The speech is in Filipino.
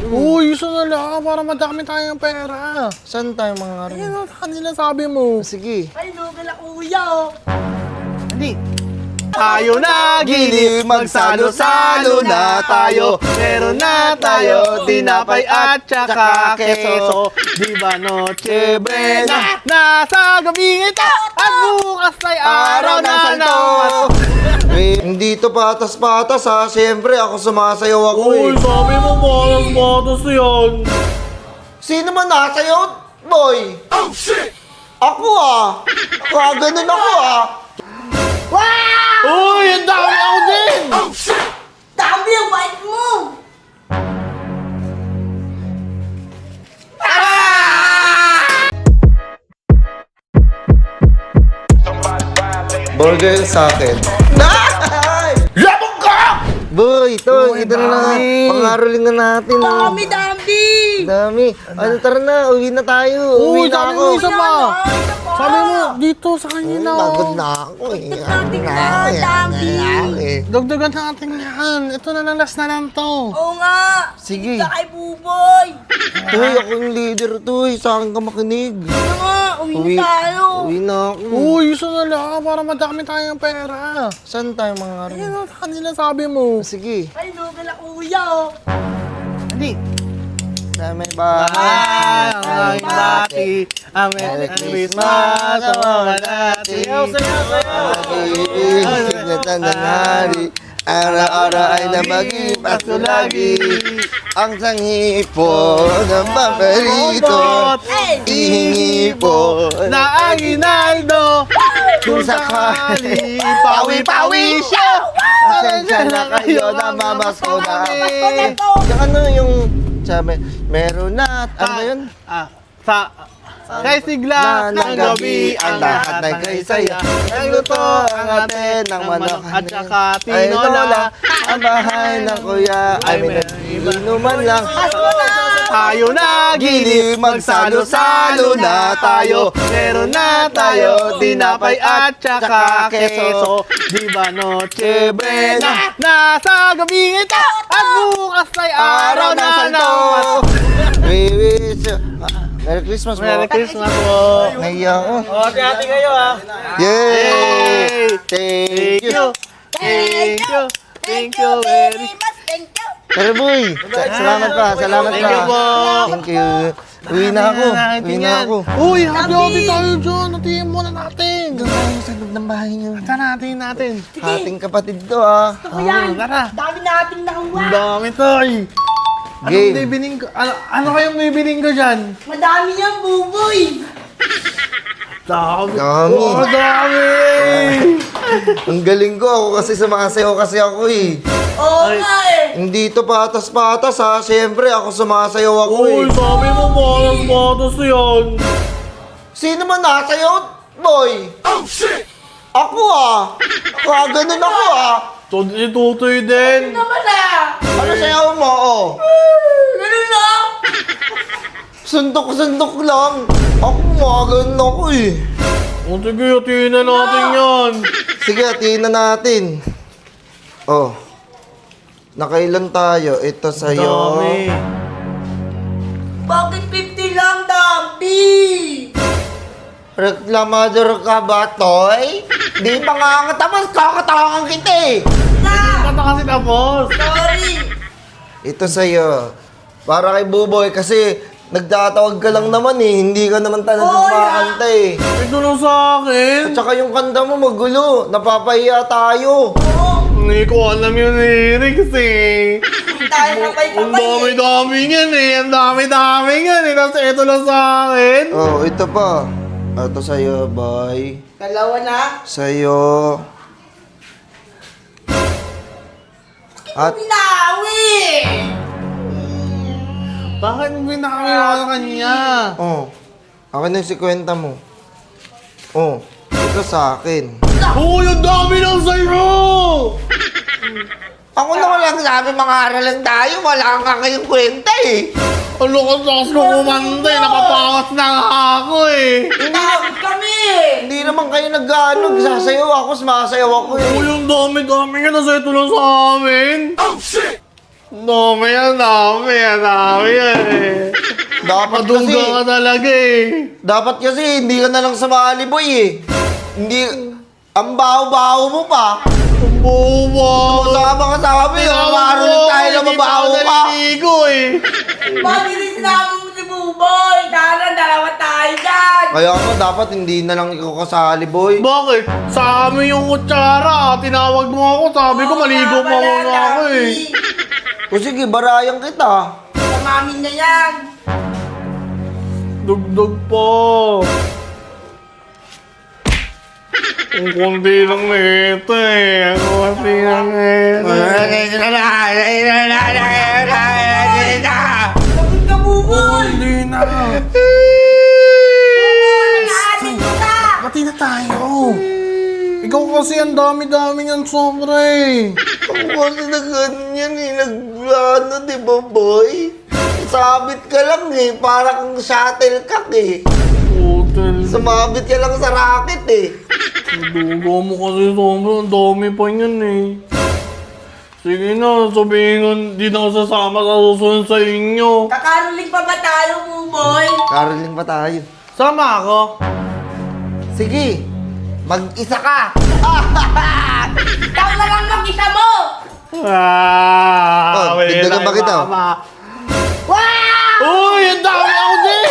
Uy, gusto na lang para madami tayong pera. Saan tayo mga Ayun, kanila sabi mo. Sige. Ay, no, kala kuya, oh. Hindi. Tayo na gilid, magsalo-salo na tayo. Meron na tayo, tinapay at saka keso. Di ba noche buena? Nasa gabi ito at bukas ay araw ng santo. Hindi to patas-patas ha. Siyempre ako sumasayaw ako Uy, sabi mo malas-matas yan. Sino man nasayaw, boy? Oh shit! Ako ganun ako Uy, ang dami ako din! Dami ang bait mo! Burger sa akin. Labog ka! Boy, ito na lang. dami. Pangaroling na natin. Dami, dami! Dami. Ano, tara na. Uwi na tayo. Uy, Uwi na dami ako. mo isa pa. Sabi mo, dito sa kanina. Pagod na ako Natin na, dami. Dagdagan natin yan. Ito na lang, last na lang to. Oo nga! Sige. Sa kay Buboy! Tuy, ako yung leader, Tuy. Sa akin ka makinig. Ano nga, uwi na tayo! Uwi na ako. Uy, gusto na lang para madami tayong pera. Saan tayo mga Ayun, kanila sabi mo. Sige. Ay, no, kala kuya, oh. Hindi. Sa may bahay. Ang aming bati. Ang Merry Christmas sa mga dati. Sayaw, sayaw, sayaw. Tandang hari. Araw-araw ay namaging paso lagi. Ang sangi po ng paborito. Ihingi po Na ang Inaldo. kung sakali. Pawi-pawi siya. Pasensya na kayo na mamasko na. Pagod to! Yung ano yung sabi, meron na, ano ba yun? Kay sigla ng gabi ang lahat ng kaysaya. Nagluto ang atin ng manok at saka Ay, tinola. lola, ang bahay ng kuya ay inuman lang. Tayo na gilid, magsalo-salo na tayo. Meron na tayo, tinapay at saka keso. Di ba noche buena? Nasa gabi ito at bukas ay araw ng santo. We wish you Merry Christmas po. Merry Christmas po. Naiya ako. Hati-hati kayo ah. Yay! Thank you. Thank you. Thank you very much! Thank you! Pero boy, salamat pa, salamat Thank you po. Thank you. Uwi na ako. Uwi na ako. Uy, hati-hati tayo dyan. Hatiin muna natin. Doon tayo sa loob ng bahay niyo. Hati natin. Ating kapatid to ah. Ako yan! Tara. Dami nating nakuha! Ang dami to eh. Anong Game. bibiling ko? Ano kayong bibiling ko dyan? Madami yan, Buboy! Dami. Dami. Oh, dami. Ang galing ko ako kasi sumasayaw kasi ako eh. Oo nga eh! Hindi to patas-patas ha. Siyempre ako sumasayaw ako Uy, eh. sabi mo malas-matas yan. Sino man nasayaw, boy? Oh shit! Ako ganun ako Si Tutoy din. Naman ah! Ano sayaw mo Ganun lang! Sundok-sundok lang. Ako ganun ako eh. O sige, hatiin na natin yan. Sige, hatiin na natin. Oh. Nakailan tayo? Ito sa'yo. Dami. Bakit 50 lang, dami? Reklamador ka ba, Toy? Di pa nga nga tapos, kakatangan kita eh. Kata kasi tapos. Sorry! Ito sa'yo. Para kay Buboy kasi nagtatawag ka lang naman eh. Hindi ka naman talagang makakanta eh. Ito lang sa akin. At saka yung kanta mo magulo. Napapahiya tayo. Hindi ko alam yung lyrics eh. Tayo na kay Ang Papay eh! dami-dami yan eh. Ang dami-dami yan eh. Tapos ito lang sa akin. Oh, ito pa. Ito sa'yo, boy. Dalawa na? Sa'yo. At Pinawi! Bakit mo binakami ako sa kanya? oh, akin yung 50 mo. Oh, ito sa akin. Uy, ang dami lang sa'yo! Ako na walang sabi, mga aralan tayo. Wala kang kayong kwenta eh. Ang lakas mo kumanta eh. Napapawas na nga ako eh. Tawag kami! Hindi naman kayo nag-ano. Sasayaw ako, sumasayaw ako eh. Uy, ang dami-dami nga. Nasa ito lang sa amin. Dami yan eh. Dapat Maduga kasi, ka talaga eh. dapat kasi hindi ka na lang sumali, boy eh. Hindi, ang baho-baho mo pa. Buwa. Masama ka sa amin, maroon tayo na mabaho ka. Naliligo eh. Bakit hindi sinabi mo si Buboy? Tara, dalawa tayo dyan. Kaya nga, dapat hindi na lang ikaw kasali, boy. Bakit? Sa amin yung kutsara. Tinawag mo ako. Sabi ko maligo pa muna ako eh. O sige, barayan kita. Sa mami niya yan. Dugdug po. Ang konti lang na ito eh. Ang konti lang na ito. Sagot ka, Buboy. Hindi na. Naanin mo na. Pati na tayo. Ikaw kasi ang dami-dami niyan sobra eh. Ako kasi na ganyan eh, ano, di ba, boy? Sabit ka lang eh, parang shuttlecock eh. Hotel. Sumabit ka lang sa racket eh. Dugo mo kasi sobra. Ang dami pa niyan eh. Sige na, sabihin ko, di na ako sasama sa susunod sa inyo. Kakaroling pa ba tayo, Buboy? Caroling pa tayo. Sama ako. Sige, mag-isa ka. Ikaw na lang mag-isa mo. Ah, Oh, wait dagdagan lang, ba kita? mama. Wow! Uy, ang dami ako din!